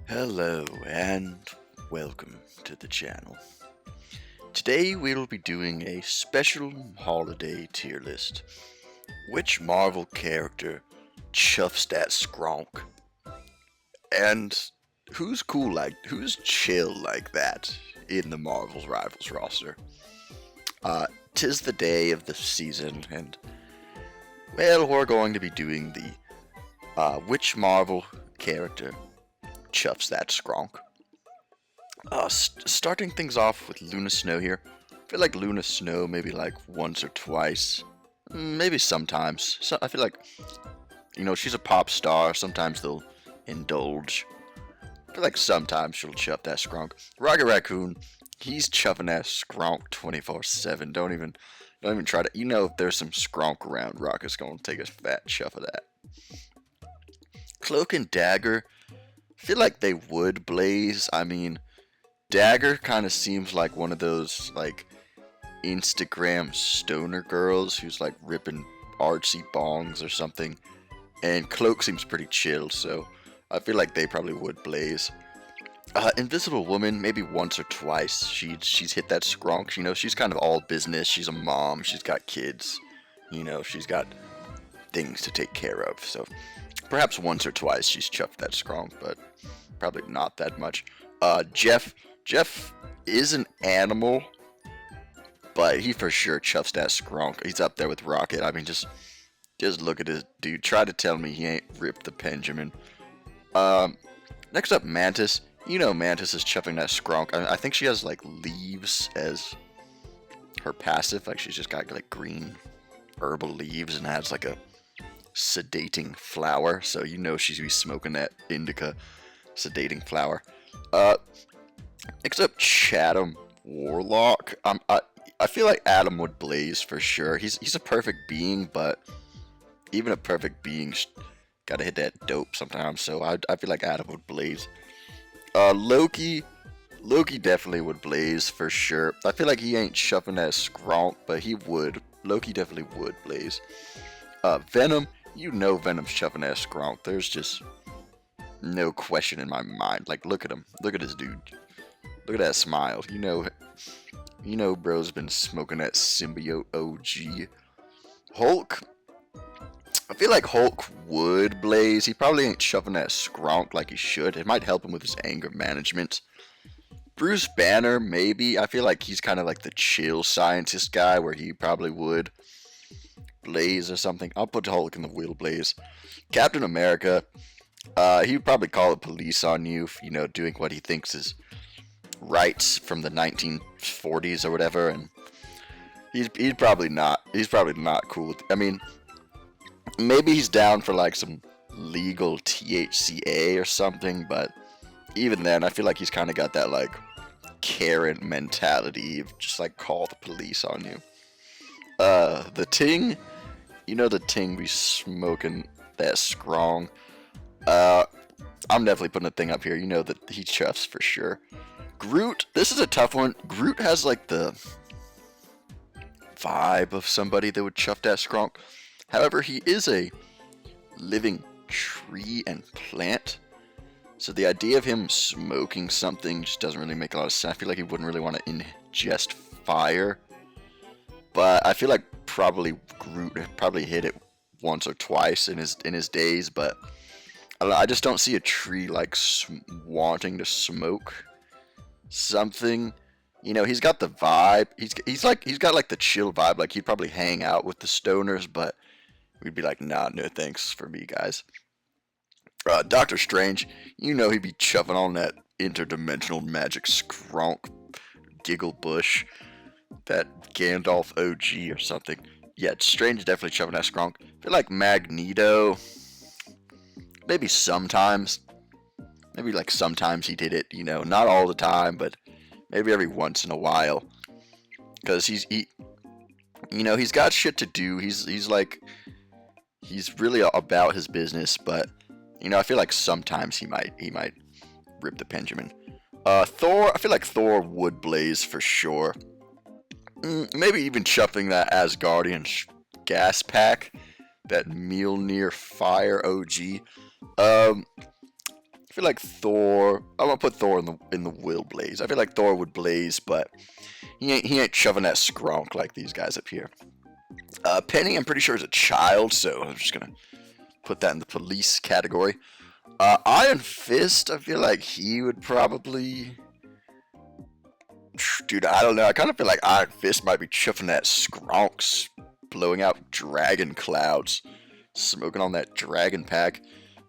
Hello and welcome to the channel. Today we'll be doing a special holiday tier list. Which Marvel character chuffs that skronk? And who's chill like that in the Marvel's Rivals roster? Tis the day of the season and, well, we're going to be doing the which Marvel character chuffs that skronk. Starting things off with Luna Snow here. I feel like Luna Snow maybe like once or twice, maybe sometimes. So I feel like, she's a pop star. Sometimes they'll indulge. I feel like sometimes she'll chuff that skronk. Rocket Raccoon, he's chuffing that skronk 24/7. Don't even try to. If there's some skronk around, Rocket's gonna take a fat chuff of that. Cloak and Dagger, I feel like they would blaze. I mean, Dagger kind of seems like one of those like Instagram stoner girls who's like ripping artsy bongs or something, and Cloak seems pretty chill, so I feel like they probably would blaze. Invisible Woman, maybe once or twice. She's hit that skronk. She's kind of all business. She's a mom. She's got kids. She's got things to take care of. So perhaps once or twice she's chuffed that skronk, but probably not that much. Jeff is an animal, but he for sure chuffs that skronk. He's up there with Rocket. I mean, just look at this dude. Try to tell me he ain't ripped the Penjamin. Next up, Mantis. Mantis is chuffing that skronk. I think she has like leaves as her passive. Like she's just got like green herbal leaves and has like a sedating flower. So she's be smoking that indica sedating flower. Next up, Chatham Warlock. I feel like Adam would blaze for sure. He's a perfect being, but even a perfect being gotta hit that dope sometimes. So I feel like Adam would blaze. Loki definitely would blaze for sure. I feel like he ain't chuffing that skronk, but he would. Loki definitely would blaze. Venom, Venom's chuffing that skronk. There's just no question in my mind. Like, look at him. Look at this dude. Look at that smile. Bro's been smoking that symbiote OG. Hulk, I feel like Hulk would blaze. He probably ain't shoving that skronk like he should. It might help him with his anger management. Bruce Banner, maybe. I feel like he's kind of like the chill scientist guy where he probably would blaze or something. I'll put Hulk in the wheel blaze. Captain America, he would probably call the police on you, doing what he thinks is right from the 1940s or whatever, and he's probably not. He's probably not cool. I mean, maybe he's down for like some legal THCA or something, but even then, I feel like he's kind of got that like Karen mentality of just like call the police on you. The Ting, the Ting be smoking that skronk. I'm definitely putting a thing up here. That he chuffs for sure. Groot, this is a tough one. Groot has like the vibe of somebody that would chuff that skronk. However, he is a living tree and plant, so the idea of him smoking something just doesn't really make a lot of sense. I feel like he wouldn't really want to ingest fire, but I feel like probably Groot probably hit it once or twice in his days, but I just don't see a tree like wanting to smoke something. He's got the vibe. He's got like the chill vibe. Like he'd probably hang out with the stoners, but we'd be like, nah, no thanks for me, guys. Doctor Strange, he'd be chuffing on that interdimensional magic skronk, giggle bush, that Gandalf OG or something. Yeah, Strange is definitely chuffing that skronk. I feel like Magneto, maybe sometimes. Maybe like sometimes he did it, not all the time, but maybe every once in a while. Because he's got shit to do. He's really about his business, but I feel like sometimes he might rip the Penjamin. Thor, I feel like Thor would blaze for sure. Maybe even chuffing that Asgardian gas pack, that Mjolnir Fire OG. I feel like Thor. I'm gonna put Thor in the will blaze. I feel like Thor would blaze, but he ain't shoving that skronk like these guys up here. Penny, I'm pretty sure is a child, so I'm just gonna put that in the police category. Iron Fist, I feel like he would probably. Dude, I don't know. I kind of feel like Iron Fist might be chuffing that skronks, blowing out dragon clouds, smoking on that dragon pack.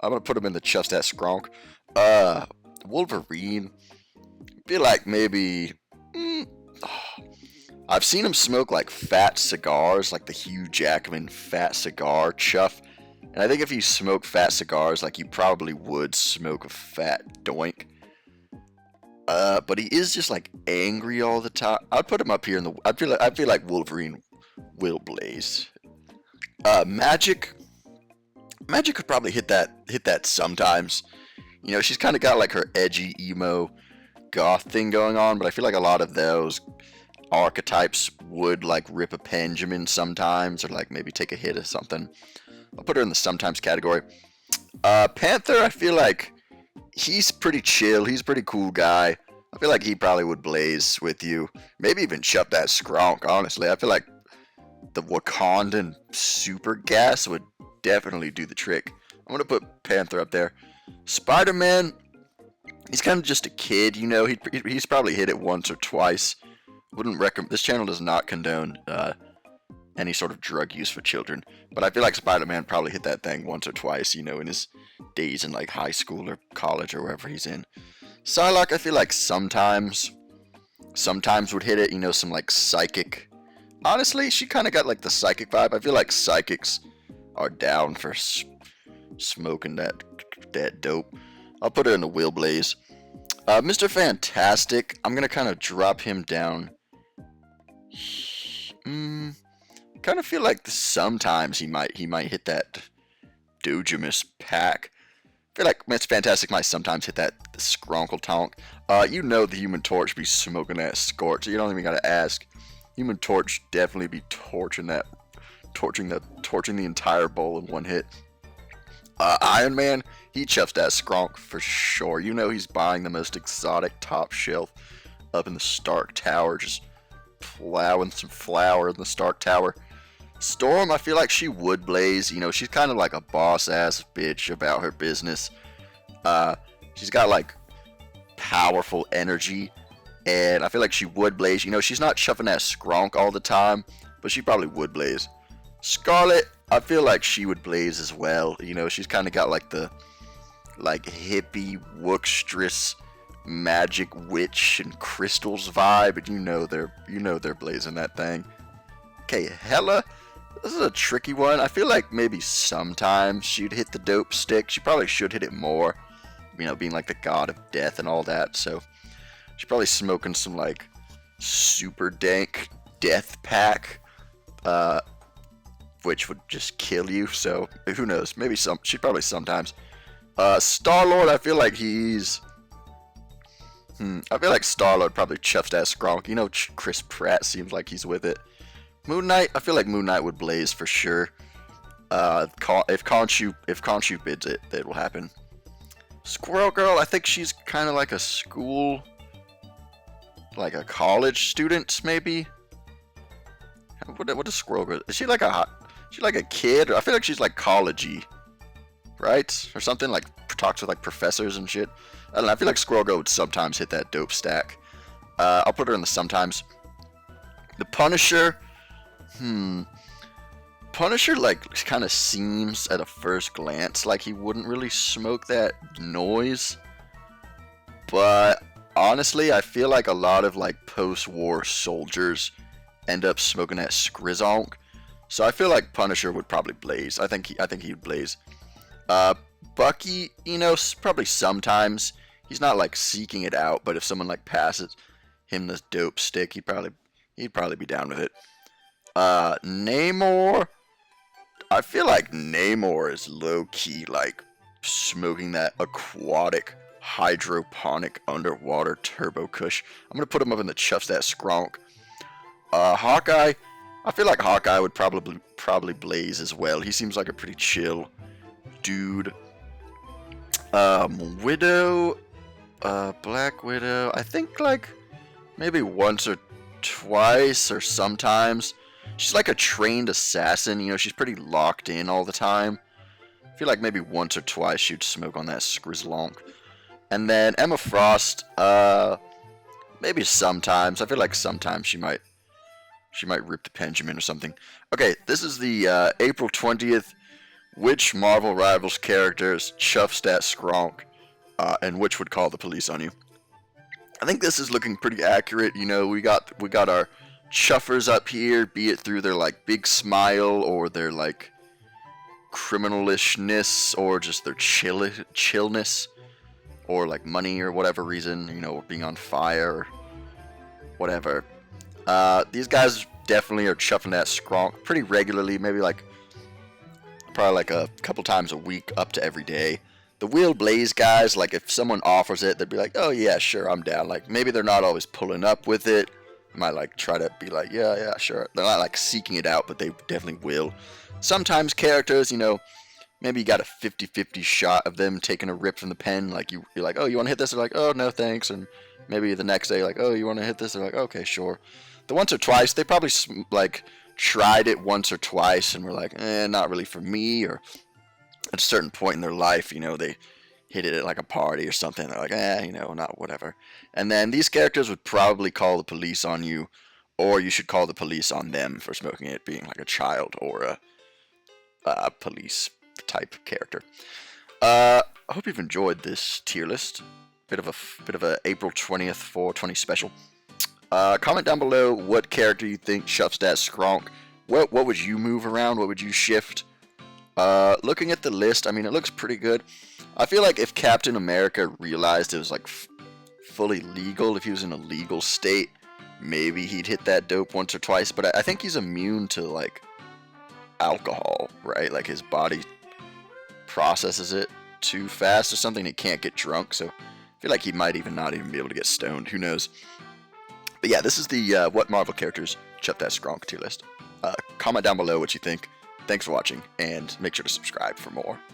I'm gonna put him in the chuffs that skronk. Wolverine. I feel like maybe. I've seen him smoke like fat cigars, like the Hugh Jackman fat cigar chuff. And I think if you smoke fat cigars, like you probably would smoke a fat doink. But he is just like angry all the time. I'd put him up here in the. I feel like Wolverine will blaze. Magic could probably hit that sometimes. You know, she's kind of got like her edgy emo goth thing going on, but I feel like a lot of those archetypes would like rip a Penjamin sometimes, or like maybe take a hit or something. I'll put her in the sometimes category. Panther, I feel like he's pretty chill. He's a pretty cool guy. I feel like he probably would blaze with you. Maybe even shove that skronk, honestly. I feel like the Wakandan super gas would definitely do the trick. I'm going to put Panther up there. Spider-Man, he's kind of just a kid, you know. He's probably hit it once or twice. Wouldn't recommend. This channel does not condone any sort of drug use for children, but I feel like Spider-Man probably hit that thing once or twice, you know, in his days in like high school or college or wherever he's in. Psylocke, I feel like sometimes would hit it, you know, some like psychic. Honestly, she kind of got like the psychic vibe. I feel like psychics are down for smoking that dope. I'll put her in the Will Blaze. Mr. Fantastic, I'm gonna kind of drop him down. Kind of feel like sometimes he might hit that Dojimus pack. I feel like Mr. Fantastic might sometimes hit that Skronkle Tonk. You know the Human Torch be smoking that Scorch, so you don't even gotta ask. Human Torch definitely be torching the entire bowl in one hit. Iron Man, he chuffs that skronk for sure. You know he's buying the most exotic top shelf up in the Stark Tower, just plowing some flour in the Stark Tower. Storm, I feel like she would blaze. You know, she's kind of like a boss-ass bitch about her business. She's got like powerful energy, and I feel like she would blaze. You know, she's not chuffing that skronk all the time, but she probably would blaze. Scarlet, I feel like she would blaze as well. You know, she's kind of got like the hippie wookstress magic witch and crystals vibe, and you know they're blazing that thing. Okay, Hela, this is a tricky one. I feel like maybe sometimes she'd hit the dope stick. She probably should hit it more, you know, being like the god of death and all that. So she's probably smoking some like super dank death pack, which would just kill you. So who knows? Maybe she'd probably sometimes. Star-Lord, I feel like he's. I feel like Star-Lord probably chuffs that skronk. You know, Chris Pratt seems like he's with it. Moon Knight, I feel like Moon Knight would blaze for sure. If Khonshu bids it, that will happen. Squirrel Girl, I think she's kind of like a school, like a college student, maybe. What is Squirrel Girl? Is she like a kid? I feel like she's like collegey, right? Or something, like talks with like professors and shit. I don't know. I feel like Squirrel Girl would sometimes hit that dope stack. I'll put her in the sometimes. The Punisher. Punisher like kind of seems at a first glance like he wouldn't really smoke that noise. But honestly, I feel like a lot of like post-war soldiers end up smoking that skrizonk. So I feel like Punisher would probably blaze. I think he'd blaze. Bucky, you know, probably sometimes. He's not like seeking it out, but if someone like passes him this dope stick, he'd probably be down with it. Namor, I feel like Namor is low-key like smoking that aquatic hydroponic underwater turbo kush. I'm gonna put him up in the chuffs that skronk. Hawkeye, I feel like Hawkeye would probably blaze as well. He seems like a pretty chill dude. Widow, Black Widow, I think like maybe once or twice or sometimes. She's like a trained assassin, you know, she's pretty locked in all the time. I feel like maybe once or twice she'd smoke on that Skrizzlonk. And then Emma Frost, maybe sometimes. I feel like sometimes she might rip the Penjamin or something. Okay, this is the April 20th. Which Marvel Rivals characters chuffs that Skronk, and which would call the police on you? I think this is looking pretty accurate. You know, we got our chuffers up here, be it through their like big smile or their like criminalishness or just their chillness or like money or whatever reason, you know, being on fire or whatever. These guys definitely are chuffing that Skronk pretty regularly, maybe like probably like a couple times a week up to every day. The Wheel Blaze guys, like if someone offers it, they'd be like, oh yeah, sure, I'm down. Like maybe they're not always pulling up with it. Might like try to be like, yeah, sure. They're not like seeking it out, but they definitely will. Sometimes characters, you know, maybe you got a 50-50 shot of them taking a rip from the pen. Like you're like, oh, you want to hit this? They're like, oh, no, thanks. And maybe the next day, like, oh, you want to hit this? They're like, okay, sure. The once or twice, they probably like tried it once or twice and were like, not really for me. Or at a certain point in their life, you know, they hit it at like a party or something. They're like, you know, not whatever. And then these characters would probably call the police on you, or you should call the police on them for smoking it, being like a child or a police type character. I hope you've enjoyed this tier list. Bit of a April 20th 420 special. Comment down below what character you think chuffs that Skronk. What would you move around? What would you shift? Looking at the list, I mean, it looks pretty good. I feel like if Captain America realized it was like fully legal, if he was in a legal state, maybe he'd hit that dope once or twice. But I think he's immune to like alcohol, right? Like his body processes it too fast or something. He can't get drunk, so I feel like he might not even be able to get stoned. Who knows? But yeah, this is the what Marvel characters chuff that Skronk tier list. Comment down below what you think. Thanks for watching, and make sure to subscribe for more.